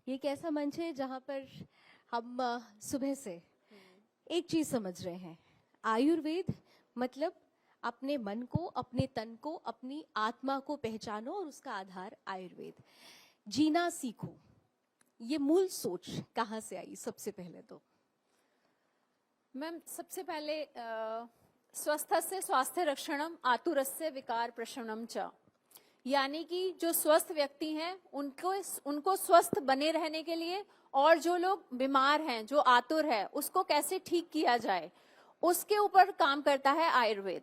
ये एक ऐसा मंच है जहाँ पर हम सुबह से एक चीज समझ रहे हैं। आयुर्वेद मतलब अपने मन को, अपने तन को, अपनी आत्मा को पहचानो और उसका आधार आयुर्वेद। जीना सीखो, ये मूल सोच कहाँ से आई? सबसे पहले तो मैम, सबसे पहले स्वस्थस्य स्वास्थ्य रक्षणम आतुरस्य विकार प्रशमनम च, यानी कि जो स्वस्थ व्यक्ति हैं उनको स्वस्थ बने रहने के लिए, और जो लोग बीमार हैं, जो आतुर है, उसको कैसे ठीक किया जाए, उसके ऊपर काम करता है आयुर्वेद।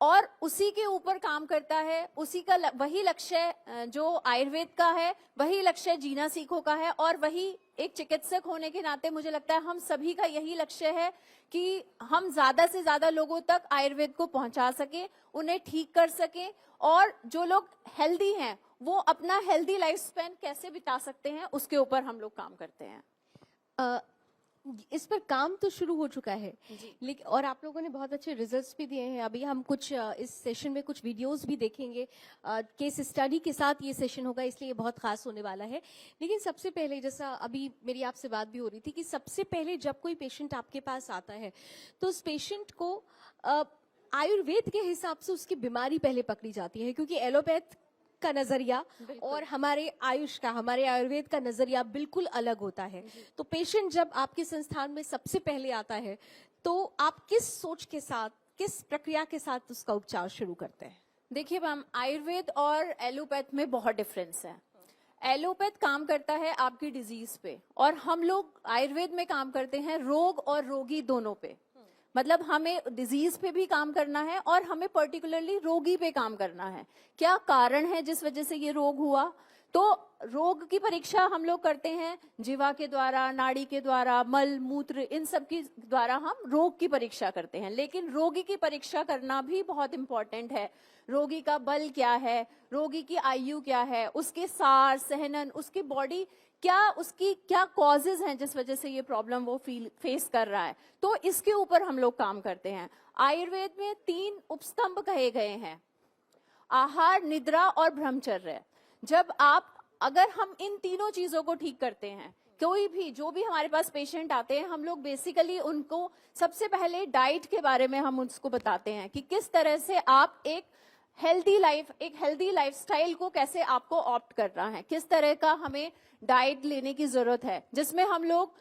और उसी के ऊपर काम करता है, उसी का वही लक्ष्य जो आयुर्वेद का है, वही लक्ष्य जीना सीखो का है। और वही एक चिकित्सक होने के नाते मुझे लगता है हम सभी का यही लक्ष्य है कि हम ज्यादा से ज्यादा लोगों तक आयुर्वेद को पहुंचा सके, उन्हें ठीक कर सके, और जो लोग हेल्दी हैं वो अपना हेल्दी लाइफ स्पैन कैसे बिता सकते हैं, उसके ऊपर हम लोग काम करते हैं। इस पर काम तो शुरू हो चुका है, लेकिन और आप लोगों ने बहुत अच्छे रिजल्ट्स भी दिए हैं। अभी हम कुछ इस सेशन में कुछ वीडियोस भी देखेंगे, केस स्टडी के साथ ये सेशन होगा, इसलिए ये बहुत खास होने वाला है। लेकिन सबसे पहले, जैसा अभी मेरी आपसे बात भी हो रही थी कि सबसे पहले जब कोई पेशेंट आपके पास आता है तो उस पेशेंट को आयुर्वेद के हिसाब से उसकी बीमारी पहले पकड़ी जाती है, क्योंकि एलोपैथ का नजरिया और हमारे आयुष का, हमारे आयुर्वेद का नजरिया बिल्कुल अलग होता है। तो पेशेंट जब आपके संस्थान में सबसे पहले आता है तो आप किस सोच के साथ, किस प्रक्रिया के साथ उसका उपचार शुरू करते हैं? देखिए मैम, आयुर्वेद और एलोपैथ में बहुत डिफरेंस है। एलोपैथ काम करता है आपकी डिजीज पे, और हम लोग आयुर्वेद में काम करते हैं रोग और रोगी दोनों पे। मतलब हमें डिजीज पे भी काम करना है और हमें पर्टिकुलरली रोगी पे काम करना है। क्या कारण है जिस वजह से ये रोग हुआ, तो रोग की परीक्षा हम लोग करते हैं जीवा के द्वारा, नाड़ी के द्वारा, मल मूत्र, इन सब की द्वारा हम रोग की परीक्षा करते हैं। लेकिन रोगी की परीक्षा करना भी बहुत इंपॉर्टेंट है। रोगी का बल क्या है, रोगी की आयु क्या है, उसके सार सहनन, उसकी बॉडी क्या, उसकी क्या कॉजेज हैं जिस वजह से ये प्रॉब्लम वो फेस कर रहा है, तो इसके ऊपर हम लोग काम करते हैं। आयुर्वेद में 3 उपस्तंभ कहे गए हैं, आहार, निद्रा और ब्रह्मचर्य। जब अगर हम इन तीनों चीजों को ठीक करते हैं, कोई भी जो भी हमारे पास पेशेंट आते हैं, हम लोग बेसिकली उनको सबसे पहले डाइट के बारे में हम उसको बताते हैं कि किस तरह से आप एक हेल्दी लाइफस्टाइल को कैसे आपको ऑप्ट करना है, किस तरह का हमें डाइट लेने की जरूरत है। जिसमें हम लोग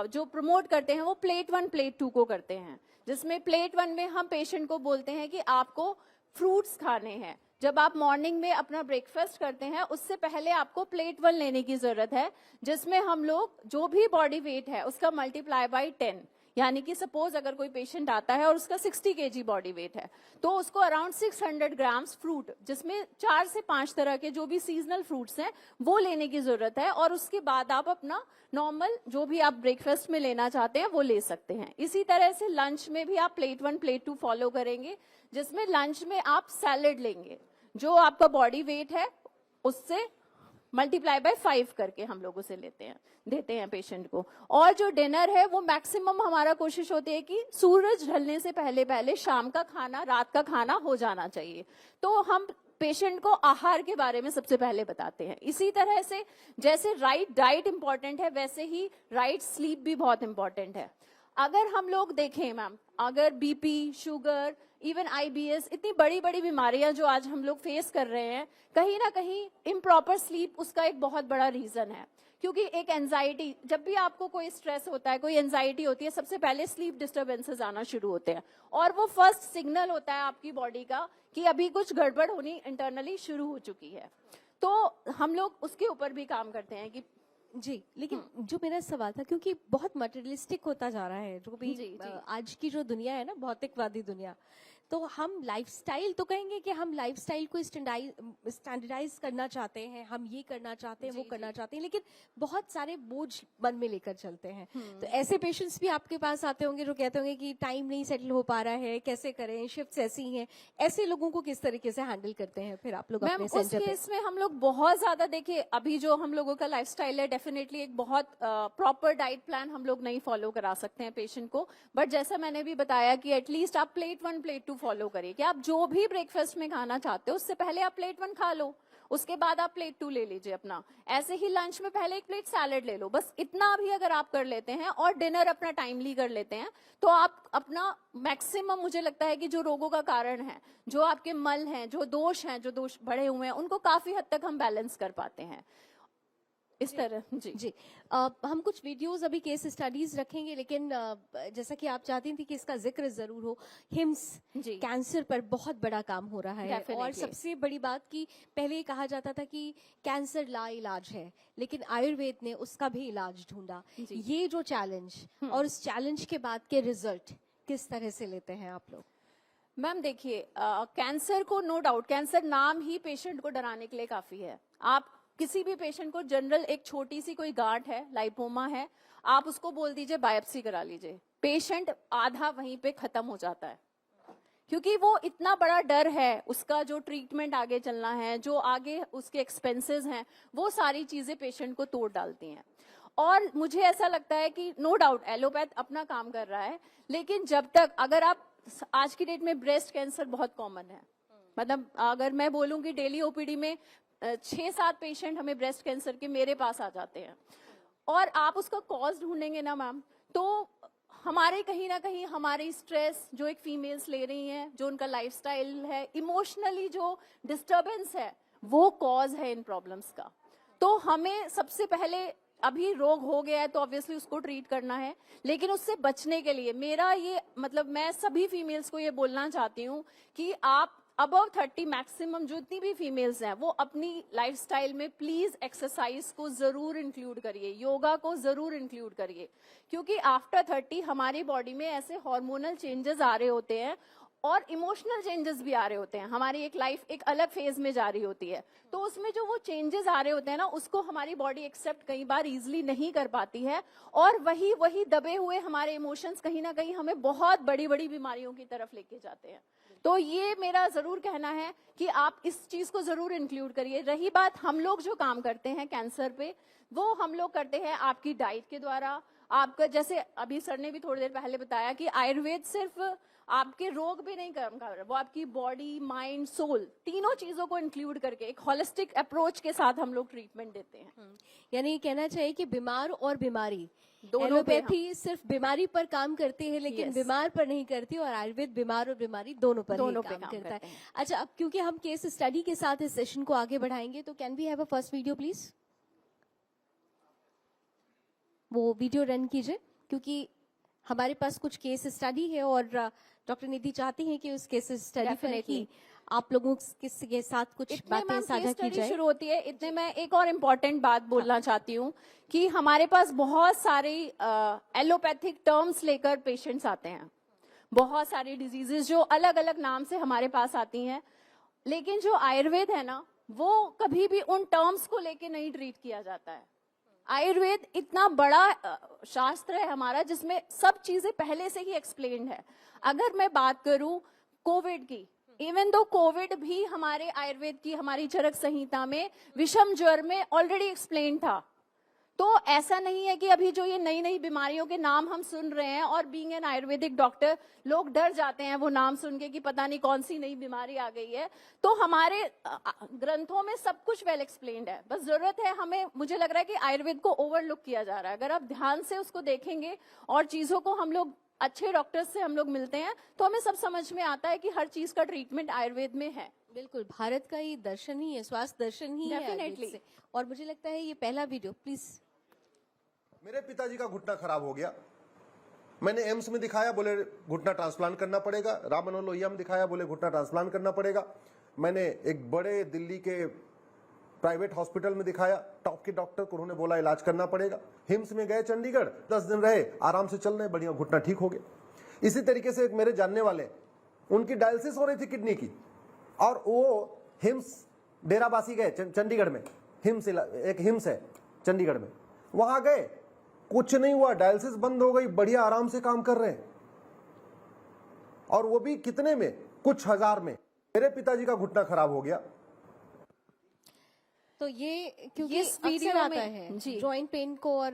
जो प्रमोट करते हैं वो प्लेट 1 प्लेट 2 को करते हैं, जिसमें प्लेट 1 में हम पेशेंट को बोलते हैं कि आपको फ्रूट्स खाने हैं। जब आप मॉर्निंग में अपना ब्रेकफास्ट करते हैं उससे पहले आपको प्लेट 1 लेने की जरूरत है, जिसमें हम लोग जो भी बॉडी वेट है उसका मल्टीप्लाई बाय 10, यानी कि सपोज अगर कोई पेशेंट आता है और उसका 60 kg बॉडी वेट है, तो उसको अराउंड 600 ग्राम्स फ्रूट, जिसमें 4 से 5 तरह के जो भी सीजनल फ्रूट्स हैं वो लेने की जरूरत है। और उसके बाद आप अपना नॉर्मल जो भी आप ब्रेकफास्ट में लेना चाहते हैं वो ले सकते हैं। इसी तरह से लंच में भी आप प्लेट 1 प्लेट 2 फॉलो करेंगे, जिसमें लंच में आप सैलेड लेंगे, जो आपका बॉडी वेट है उससे मल्टीप्लाई बाय 5 करके हम लोग उसे देते हैं पेशेंट को। और जो डिनर है वो मैक्सिमम हमारा कोशिश होती है कि सूरज ढलने से पहले पहले शाम का खाना, रात का खाना हो जाना चाहिए। तो हम पेशेंट को आहार के बारे में सबसे पहले बताते हैं। इसी तरह से जैसे राइट डाइट इंपॉर्टेंट है, वैसे ही राइट स्लीप भी बहुत इंपॉर्टेंट है। अगर हम लोग देखें मैम, अगर बीपी, शुगर, इवन आईबीएस, इतनी बड़ी बड़ी बीमारियां जो आज हम लोग फेस कर रहे हैं, कहीं ना कहीं इम्प्रॉपर स्लीप उसका एक बहुत बड़ा रीजन है। क्योंकि एक एंजाइटी, जब भी आपको कोई स्ट्रेस होता है, कोई एंजाइटी होती है, सबसे पहले स्लीप डिस्टर्बेंसेस आना शुरू होते हैं, और वो फर्स्ट सिग्नल होता है आपकी बॉडी का कि अभी कुछ गड़बड़ होनी इंटरनली शुरू हो चुकी है। तो हम लोग उसके ऊपर भी काम करते हैं कि जी। लेकिन जो मेरा सवाल था, क्योंकि बहुत मटेरियलिस्टिक होता जा रहा है जो भी आज की जो दुनिया है ना, भौतिकवादी दुनिया, तो हम लाइफस्टाइल तो कहेंगे कि हम लाइफस्टाइल को स्टैंडर्डाइज करना चाहते हैं, हम ये करना चाहते हैं, वो करना चाहते हैं, लेकिन बहुत सारे बोझ मन में लेकर चलते हैं। तो ऐसे पेशेंट्स भी आपके पास आते होंगे जो कहते होंगे कि टाइम नहीं सेटल हो पा रहा है, कैसे करें, शिफ्ट्स ऐसी ही हैं। ऐसे लोगों को किस तरीके से हैंडल करते हैं फिर आप लोग अपने सेंटर पे? उस केस में हम लोग बहुत ज्यादा, देखिए अभी जो हम लोगों का लाइफस्टाइल है, डेफिनेटली एक बहुत प्रॉपर डाइट प्लान हम लोग नहीं फॉलो करा सकते हैं पेशेंट को। बट जैसा मैंने भी बताया कि एटलीस्ट आप प्लेट 1 प्लेट 2 फॉलो करिए, कि आप जो भी ब्रेकफास्ट में खाना चाहते हो उससे पहले आप प्लेट 1 खा लो, उसके बाद आप प्लेट 2 ले लीजिए अपना। ऐसे ही लंच में पहले एक प्लेट सैलेड ले लो, बस इतना भी अगर आप कर लेते हैं और डिनर अपना टाइमली कर लेते हैं तो आप अपना मैक्सिमम, मुझे लगता है कि जो रोगों का कारण है, जो आपके मल हैं, जो दोष बढ़े हुए हैं, उनको काफी हद तक हम बैलेंस कर पाते हैं इस तरह। जी हम कुछ वीडियोस अभी केस स्टडीज रखेंगे, लेकिन जैसा कि आप चाहती थी कि इसका जिक्र जरूर हो, हिम्स जी कैंसर पर बहुत बड़ा काम हो रहा है। Definitely. और सबसे बड़ी बात कि पहले ये कहा जाता था कि कैंसर लाइलाज है, लेकिन आयुर्वेद ने उसका भी इलाज ढूंढा। जी। ये जो चैलेंज और उस चैलेंज के बाद के रिजल्ट किस तरह से लेते हैं आप लोग? मैम देखिए, कैंसर को नो डाउट, कैंसर नाम ही पेशेंट को डराने के लिए काफी है। आप किसी भी पेशेंट को जनरल एक छोटी सी कोई गांठ है, लाइपोमा है, आप उसको बोल दीजिए बायोप्सी करा लीजिए, पेशेंट आधा वहीं पे खत्म हो जाता है, क्योंकि वो इतना बड़ा डर है, उसका जो ट्रीटमेंट आगे चलना है, जो आगे उसके एक्सपेंसेस हैं, वो सारी चीजें पेशेंट को तोड़ डालती हैं। और मुझे ऐसा लगता है कि नो डाउट एलोपैथ अपना काम कर रहा है, लेकिन जब तक, अगर आप आज की डेट में ब्रेस्ट कैंसर बहुत कॉमन है, मतलब अगर मैं बोलूं कि डेली ओपीडी में 6-7 पेशेंट हमें ब्रेस्ट कैंसर के मेरे पास आ जाते हैं, और आप उसका कॉज ढूंढेंगे ना मैम, तो हमारे कहीं ना कहीं हमारी स्ट्रेस जो एक फीमेल्स ले रही हैं, जो उनका लाइफस्टाइल है, इमोशनली जो डिस्टरबेंस है, वो कॉज है इन प्रॉब्लम्स का। तो हमें सबसे पहले, अभी रोग हो गया है तो ऑब्वियसली उसको ट्रीट करना है, लेकिन उससे बचने के लिए मेरा ये मतलब, मैं सभी फीमेल्स को ये बोलना चाहती हूँ कि आप अबव 30 मैक्सिमम जितनी भी फीमेल्स हैं, वो अपनी लाइफस्टाइल में प्लीज एक्सरसाइज को जरूर इंक्लूड करिए, योगा को जरूर इंक्लूड करिए, क्योंकि आफ्टर 30 हमारी बॉडी में ऐसे हार्मोनल चेंजेस आ रहे होते हैं और इमोशनल चेंजेस भी आ रहे होते हैं। हमारी एक लाइफ एक अलग फेज में जा रही होती है, तो उसमें जो वो चेंजेस आ रहे होते हैं ना, उसको हमारी बॉडी एक्सेप्ट कई बार इजीली नहीं कर पाती है, और वही दबे हुए हमारे इमोशंस कहीं ना कहीं हमें बहुत बड़ी बड़ी बीमारियों की तरफ लेके जाते हैं। तो ये मेरा जरूर कहना है कि आप इस चीज को जरूर इंक्लूड करिए। रही बात हम लोग जो काम करते हैं कैंसर पे, वो हम लोग करते हैं आपकी डाइट के द्वारा। आपका, जैसे अभी सर ने भी थोड़ी देर पहले बताया कि आयुर्वेद सिर्फ आपके रोग भी नहीं कम कर रहा, वो आपकी बॉडी, माइंड, सोल, तीनों चीजों को इंक्लूड करके एक होलिस्टिक अप्रोच के साथ हम लोग ट्रीटमेंट देते हैं। यानी ये कहना चाहिए कि बीमार और बीमारी दोनों पे एलोपैथी सिर्फ बीमारी पर काम करती है, लेकिन Yes. बीमार पर नहीं करती, और आयुर्वेद बीमार और बीमारी दोनों पर ही पे काम काम करता करते है। हैं। अच्छा, अब क्योंकि हम केस स्टडी के साथ इस सेशन को आगे बढ़ाएंगे, तो can we have a first video please? वो वीडियो रन कीजिए, क्योंकि हमारे पास कुछ केस स्टडी है और डॉक्टर निधि चाहती हैं कि उस केस स्टडी पर Definitely. ही आप लोगों के साथ कुछ इतने बातें मैम साझा केस की स्टडी जाए। शुरू होती है, इतने मैं एक और इम्पोर्टेंट बात बोलना चाहती हूँ कि हमारे पास बहुत सारे एलोपैथिक टर्म्स लेकर पेशेंट्स आते हैं, बहुत सारी डिजीजेस जो अलग अलग नाम से हमारे पास आती हैं, लेकिन जो आयुर्वेद है ना, वो कभी भी उन टर्म्स को लेके नहीं ट्रीट किया जाता है। आयुर्वेद इतना बड़ा शास्त्र है हमारा, जिसमें सब चीजें पहले से ही एक्सप्लेन्ड है। अगर मैं बात करूं कोविड की, इवन दो कोविड भी हमारे आयुर्वेद की, हमारी चरक संहिता में विषम ज्वर में ऑलरेडी एक्सप्लेन था। तो ऐसा नहीं है कि अभी जो ये नई नई बीमारियों के नाम हम सुन रहे हैं, और बीइंग एन आयुर्वेदिक डॉक्टर लोग डर जाते हैं वो नाम सुन के कि पता नहीं कौन सी नई बीमारी आ गई है। तो हमारे ग्रंथों में सब कुछ वेल एक्सप्लेन्ड है, बस जरूरत है हमें, मुझे लग रहा है कि आयुर्वेद को ओवरलुक किया जा रहा है। अगर आप ध्यान से उसको देखेंगे और चीजों को, हम लोग अच्छे डॉक्टर्स से हम लोग मिलते हैं, तो हमें सब समझ में आता है कि हर चीज का ट्रीटमेंट आयुर्वेद में है। बिल्कुल, भारत का ये दर्शन ही है, स्वास्थ्य दर्शन ही है आयुर्वेद Definitely. से। और मुझे लगता है ये पहला वीडियो प्लीज। मेरे पिताजी का घुटना खराब हो गया, मैंने एम्स में दिखाया, बोले घुटना ट्रांसप्लांट करना पड़ेगा। राम मनोहर लोहिया में दिखाया, बोले घुटना ट्रांसप्लांट करना पड़ेगा। मैंने एक बड़े दिल्ली के प्राइवेट हॉस्पिटल में दिखाया, टॉप के डॉक्टर को, उन्होंने बोला इलाज करना पड़ेगा। हिम्स में गए चंडीगढ़, 10 दिन रहे, आराम से चल रहे, बढ़िया घुटना ठीक हो गया। इसी तरीके से एक मेरे जानने वाले, उनकी डायलिसिस हो रही थी किडनी की, और वो हिम्स डेराबासी गए चंडीगढ़ में, हिम्स एक हिम्स है चंडीगढ़ में, वहां गए, कुछ नहीं हुआ, डायलिसिस बंद हो गई, बढ़िया आराम से काम कर रहे हैं, और वो भी कितने में, कुछ हजार में। मेरे पिताजी का घुटना खराब हो गया। तो ये क्योंकि इस अक्सर वीडियो आता में- है जी। जॉइंट पेन को और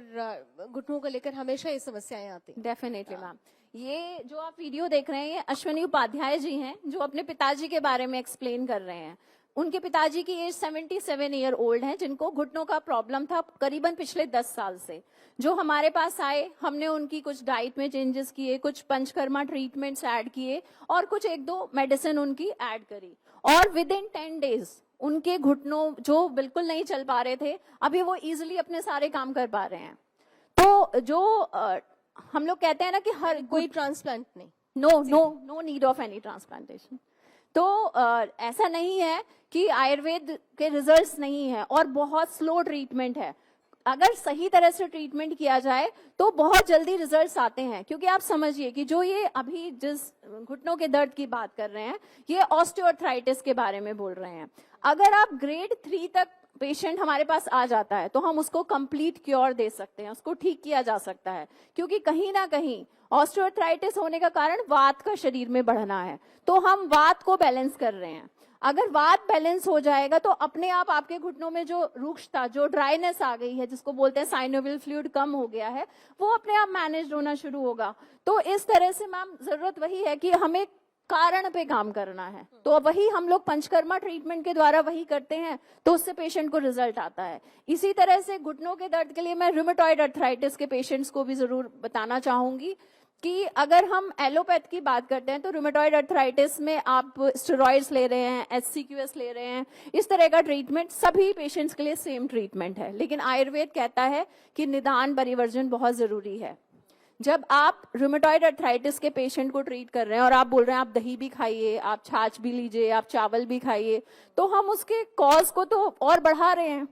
घुटनों को लेकर हमेशा ये समस्याएं आती हैं। डेफिनेटली मैम, ये जो आप वीडियो देख रहे हैं, ये अश्विनी उपाध्याय जी हैं, जो अपने पिताजी के बारे में एक्सप्लेन कर रहे हैं। उनके पिताजी की एज 77 ईयर ओल्ड है, जिनको घुटनों का प्रॉब्लम था करीबन पिछले 10 साल से। जो हमारे पास आए, हमने उनकी कुछ डाइट में चेंजेस किए, कुछ पंचकर्मा ट्रीटमेंट्स ऐड किए और कुछ 1-2 मेडिसिन उनकी ऐड करी, और विद इन 10 डेज उनके घुटनों जो बिल्कुल नहीं चल पा रहे थे, अभी वो इजिली अपने सारे काम कर पा रहे हैं। तो जो हम लोग कहते हैं ना कि हर कोई ट्रांसप्लांट नहीं, no need of any transplantation. तो ऐसा नहीं है कि आयुर्वेद के रिजल्ट्स नहीं है, और बहुत स्लो ट्रीटमेंट है। अगर सही तरह से ट्रीटमेंट किया जाए तो बहुत जल्दी रिजल्ट्स आते हैं। क्योंकि आप समझिए कि जो ये अभी जिस घुटनों के दर्द की बात कर रहे हैं, ये ऑस्टियोआर्थराइटिस के बारे में बोल रहे हैं। अगर आप ग्रेड 3 तक पेशेंट हमारे पास आ जाता है तो हम उसको कंप्लीट क्योर दे सकते हैं, उसको ठीक किया जा सकता है। क्योंकि कहीं ना कहीं ऑस्टियोआर्थराइटिस होने का कारण वात का शरीर में बढ़ना है, तो हम वात को बैलेंस कर रहे हैं। अगर वात बैलेंस हो जाएगा तो अपने आप आपके घुटनों में जो रुक्षता, जो ड्राइनेस आ गई है, जिसको बोलते हैं साइनोवियल फ्लूइड कम हो गया है, वो अपने आप मैनेज होना शुरू होगा। तो इस तरह से मैम जरूरत वही है कि हमें कारण पे काम करना है, तो वही हम लोग पंचकर्मा ट्रीटमेंट के द्वारा वही करते हैं, तो उससे पेशेंट को रिजल्ट आता है। इसी तरह से घुटनों के दर्द के लिए मैं रूमेटॉइड अर्थराइटिस के पेशेंट्स को भी जरूर बताना चाहूंगी कि अगर हम एलोपैथ की बात करते हैं तो रूमेटॉइड अर्थराइटिस में आप स्टेरॉइड्स ले रहे हैं, HCQS ले रहे हैं, इस तरह का ट्रीटमेंट सभी पेशेंट्स के लिए सेम ट्रीटमेंट है। लेकिन आयुर्वेद कहता है कि निदान परिवर्जन बहुत जरूरी है। जब आप रूमेटॉइड अर्थराइटिस के पेशेंट को ट्रीट कर रहे हैं और आप बोल रहे हैं आप दही भी खाइए, आप छाछ भी लीजिए, आप चावल भी खाइए, तो हम उसके कॉज को तो और बढ़ा रहे हैं।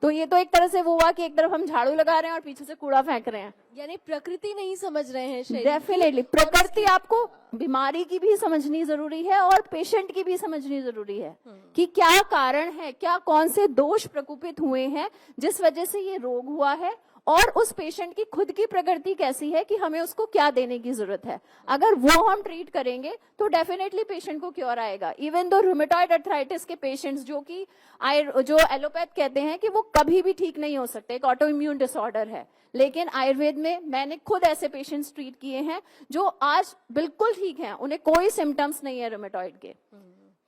तो ये तो एक तरह से वो हुआ कि एक तरफ हम झाड़ू लगा रहे हैं और पीछे से कूड़ा फेंक रहे हैं। यानी प्रकृति नहीं समझ रहे हैं शरीर। डेफिनेटली प्रकृति, आपको बीमारी की भी समझनी जरूरी है और पेशेंट की भी समझनी जरूरी है कि क्या कारण है, क्या कौन से दोष प्रकोपित हुए हैं जिस वजह से ये रोग हुआ है, और उस पेशेंट की खुद की प्रकृति कैसी है कि हमें उसको क्या देने की जरूरत है। अगर वो हम ट्रीट करेंगे तो डेफिनेटली पेशेंट को क्योर आएगा। इवन दो रूमेटॉइड अर्थराइटिस के पेशेंट्स जो एलोपैथ कहते हैं कि वो कभी भी ठीक नहीं हो सकते, एक ऑटो इम्यून डिसऑर्डर है, लेकिन आयुर्वेद में मैंने खुद ऐसे पेशेंट्स ट्रीट किए हैं जो आज बिल्कुल ठीक हैं, उन्हें कोई सिम्टम्स नहीं है रूमेटॉइड के।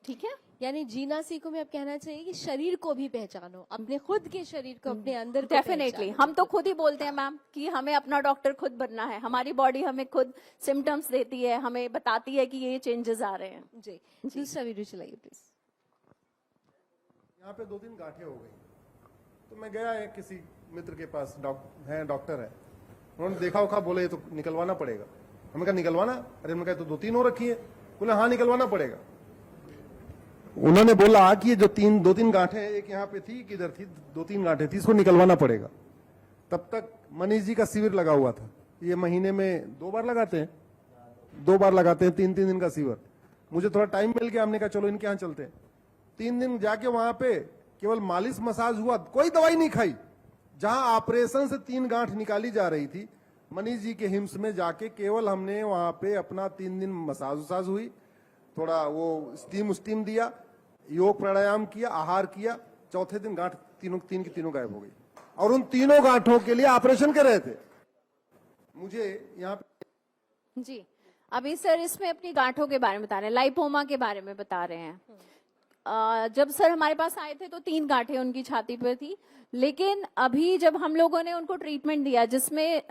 ठीक है, यानी जीना सीखो में आप कहना चाहिए कि शरीर को भी पहचानो, अपने खुद के शरीर को, अपने अंदर को डेफिनेटली। हम तो खुद ही बोलते हैं मैम कि हमें अपना डॉक्टर खुद बनना है। हमारी बॉडी हमें खुद सिम्टम्स देती है, हमें बताती है कि ये चेंजेस आ रहे हैं। जी, दूसरा वीडियो चलाइए प्लीज। यहाँ पे 2-3 गांठें हो गई, तो मैं गया है किसी मित्र के पास, डॉक्टर है, उन्होंने देखा उखा, बोले ये तो निकलवाना पड़ेगा। हमने कहा निकलवाना? अरे मैंने कहा तो 2-3 हो रखी है। बोले हाँ निकलवाना पड़ेगा। उन्होंने बोला कि ये जो 2-3 गांठें, एक यहाँ पे थी, किधर थी, 2-3 गांठें थी, इसको निकलवाना पड़ेगा। तब तक मनीष जी का शिविर लगा हुआ था। ये महीने में 2 बार लगाते हैं, 2 बार लगाते हैं, 3-3 दिन का शिविर। मुझे थोड़ा टाइम मिल गया, हमने कहा चलो इनके यहाँ चलते हैं। 3 दिन जाके वहां पे केवल मालिश मसाज हुआ, कोई दवाई नहीं खाई। जहां ऑपरेशन से 3 गांठ निकाली जा रही थी, मनीष जी के हिम्स में जाके केवल हमने वहां पे अपना 3 दिन मसाज वसाज हुई, थोड़ा वो स्टीम दिया, योग प्राणायाम किया, आहार किया। चौथे दिन गांठ तीन की तीनों गायब हो गई, और उन तीनों गांठों के लिए ऑपरेशन कर रहे थे। मुझे यहाँ पे जी, अभी सर इसमें अपनी गांठों के बारे में बता रहे हैं, लाइपोमा के बारे में बता रहे हैं। जब सर हमारे पास आए थे तो 3 गांठें उनकी छाती पर थी, लेकिन अभी जब हम लोगों ने उनको ट्रीटमेंट दिया, जिसमें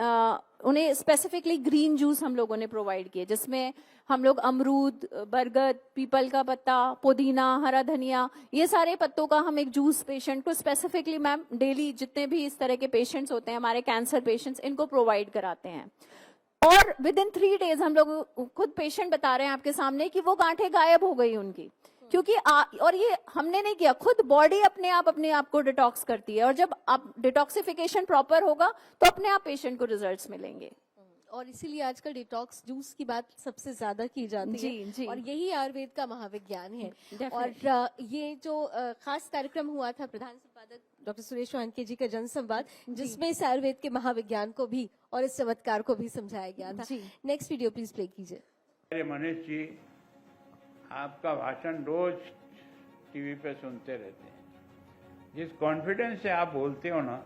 उन्हें स्पेसिफिकली ग्रीन जूस हम लोगों ने प्रोवाइड किए, जिसमें हम लोग अमरूद, बरगद, पीपल का पत्ता, पुदीना, हरा धनिया, ये सारे पत्तों का हम एक जूस पेशेंट को स्पेसिफिकली मैम डेली जितने भी इस तरह के पेशेंट्स होते हैं, हमारे कैंसर पेशेंट्स, इनको प्रोवाइड कराते हैं। और विद इन 3 डेज हम लोग, खुद पेशेंट बता रहे हैं आपके सामने कि वो गांठें गायब हो गई उनकी। क्योंकि और ये हमने नहीं किया, खुद बॉडी अपने आप को डिटॉक्स करती है, और जब आप डिटॉक्सिफिकेशन प्रॉपर होगा तो अपने आप पेशेंट को रिजल्ट्स मिलेंगे। और इसीलिए आजकल डिटॉक्स जूस की बात सबसे ज्यादा की जाती है, जी। और यही आयुर्वेद का महाविज्ञान है। Definitely. और ये जो खास कार्यक्रम हुआ था प्रधान संपादक डॉक्टर सुरेश सोहंके जी का जनसंवाद, जिसमें इस आयुर्वेद के महाविज्ञान को भी और इस चमत्कार को भी समझाया गया था। नेक्स्ट वीडियो प्लीज प्ले कीजिए। अरे मनीष जी, आपका भाषण रोज टीवी पे सुनते रहते हैं। जिस कॉन्फिडेंस से आप बोलते हो ना,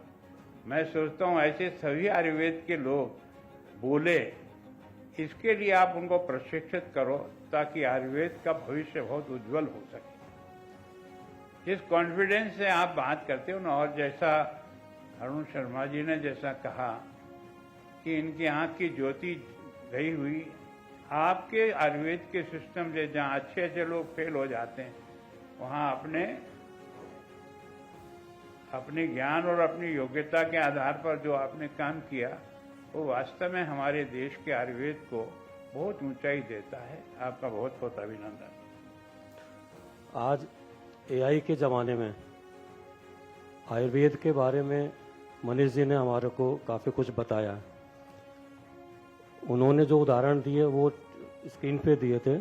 मैं सोचता हूँ ऐसे सभी आयुर्वेद के लोग बोले। इसके लिए आप उनको प्रशिक्षित करो ताकि आयुर्वेद का भविष्य बहुत उज्जवल हो सके। जिस कॉन्फिडेंस से आप बात करते हो ना, और जैसा अरुण शर्मा जी ने जैसा कहा कि इनकी आंख की ज्योति गई हुई, आपके आयुर्वेद के सिस्टम से जहां अच्छे अच्छे लोग फेल हो जाते हैं, वहां अपने ज्ञान और अपनी योग्यता के आधार पर जो आपने काम किया, वो वास्तव में हमारे देश के आयुर्वेद को बहुत ऊंचाई देता है। आपका बहुत बहुत अभिनंदन। आज एआई के ज़माने में आयुर्वेद के बारे में मनीष जी ने हमारे को काफ़ी कुछ बताया। उन्होंने जो उदाहरण दिए वो स्क्रीन पे दिए थे।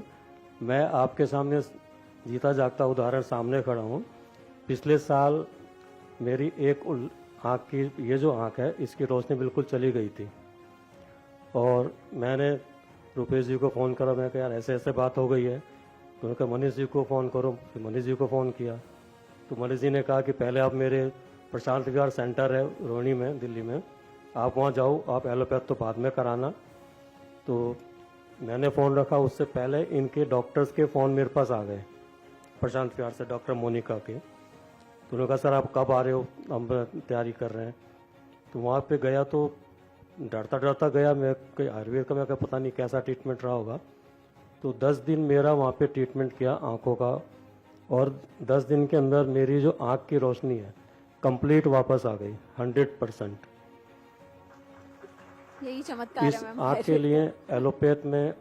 मैं आपके सामने जीता जागता उदाहरण सामने खड़ा हूँ। पिछले साल मेरी एक आँख की, ये जो आँख है इसकी रोशनी बिल्कुल चली गई थी, और मैंने रुपेश जी को फ़ोन करा। मैं कहा यार ऐसे ऐसे बात हो गई है। तो उन्होंने कहा मनीष जी को फ़ोन करो। फिर मनीष जी को फ़ोन किया तो मनीष जी ने कहा कि पहले आप मेरे प्रशांत विहार सेंटर है रोहिणी में, दिल्ली में, आप वहाँ जाओ, आप एलोपैथ तो बाद में कराना। तो मैंने फ़ोन रखा, उससे पहले इनके डॉक्टर्स के फ़ोन मेरे पास आ गए, प्रशांत विहार से डॉक्टर मोनिका के। तो उन्होंने कहा सर आप कब आ रहे हो, हम तैयारी कर रहे हैं। तो वहाँ पे गया तो डरता डरता गया मैं, कोई आयुर्वेद का, मैं पता नहीं कैसा ट्रीटमेंट रहा होगा। तो 10 दिन मेरा वहाँ पे ट्रीटमेंट किया आँखों का, और 10 दिन के अंदर मेरी जो आँख की रोशनी है कंप्लीट वापस आ गई 100%। यही चमत्कार इस है मैम। आँख के लिए एलोपैथ में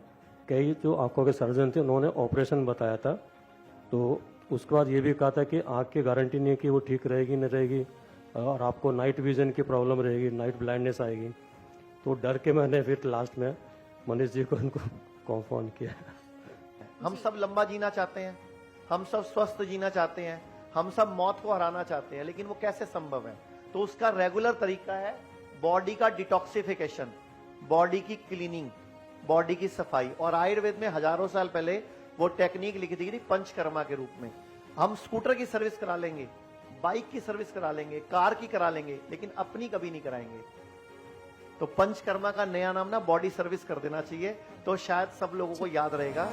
कई जो आँखों के सर्जन थे उन्होंने ऑपरेशन बताया था। तो उसके बाद ये भी कहा था कि आँख की गारंटी नहीं है कि वो ठीक रहेगी नहीं रहेगी, और आपको नाइट विजन की प्रॉब्लम रहेगी, नाइट ब्लाइंडनेस आएगी। तो डर के मैंने फिर लास्ट में मनीष जी को उनको फोन किया। हम सब लंबा जीना चाहते हैं, हम सब स्वस्थ जीना चाहते हैं, हम सब मौत को हराना चाहते हैं, लेकिन वो कैसे संभव है? तो उसका रेगुलर तरीका है बॉडी का डिटॉक्सिफिकेशन, बॉडी की क्लीनिंग, बॉडी की सफाई। और आयुर्वेद में हजारों साल पहले वो टेक्निक लिखी थी पंचकर्मा के रूप में। हम स्कूटर की सर्विस करा लेंगे, बाइक की सर्विस करा लेंगे, कार की करा लेंगे, लेकिन अपनी कभी नहीं कराएंगे। तो पंचकर्मा का नया नाम ना बॉडी सर्विस कर देना चाहिए, तो शायद सब लोगों को याद रहेगा।